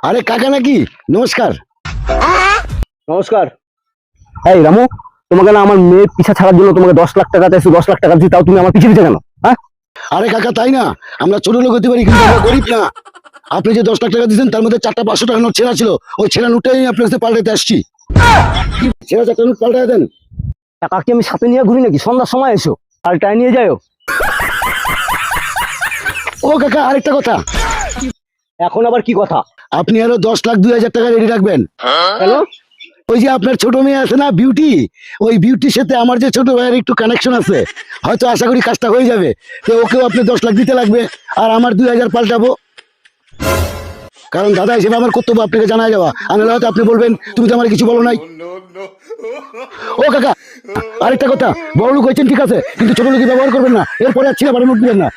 আরে কাকা নাকি? নমস্কার। নমস্কার। এই রামু, তোমাকে না আমার মেয়ের পিছা ছাড়ার জন্য তোমাকে 10 লাখ টাকা চাইছি, 10 লাখ টাকা দিচ্ছি, তাও তুমি আমার পিছিয়ে দিতে কেন? হ্যাঁ, আরে কাকা তাই না, আমরা ছোট লোক হতে পারি কিন্তু আমরা গরিব না। আপনি যে 10 লাখ টাকা দিয়েছেন তার মধ্যে 4টা 500 টাকা নোট ছেঁড়া ছিল, ওই ছেঁড়া নোটটাই আমি আপনার কাছে পাল্টাতে আসছি। ছেঁড়া 4টা নোট পাল্টায় দেন। টাকা কি আমি সাথে নিয়ে ঘুরি নাকি? সন্ধ্যার সময় এসো, পাল্টায় নিয়ে যাও। ও কাকা আরেকটা কথা, এখন আবার কি কথা? আপনি আরো 10,02,000 টাকা রেডি রাখবেন। কেন? ওই যে আপনার ছোট মেয়ে আছে না বিউটি, ওই বিউটির সাথে আমার যে ছোট ভাইয়ের একটু কানেকশন আছে, হয়তো আশা করি কাজটা হয়ে যাবে। তো ওকেও আপনি 10 লাখ দিতে লাগবে, আর আমার 2,000 পাল্টাবো। কারণ দাদা হিসেবে আমার কর্তব্য আপনাকে জানা যাওয়া, আর নাহলে হয়তো আপনি বলবেন তুমি তো আমার কিছু বলো নাই। ও কাকা আরেকটা কথা, বড় লোক হয়েছেন ঠিক আছে, কিন্তু ছোট লোকই ব্যবহার করবেন না, এরপরে আর ছিঁড়া বাড়ি নোট দিবেন না।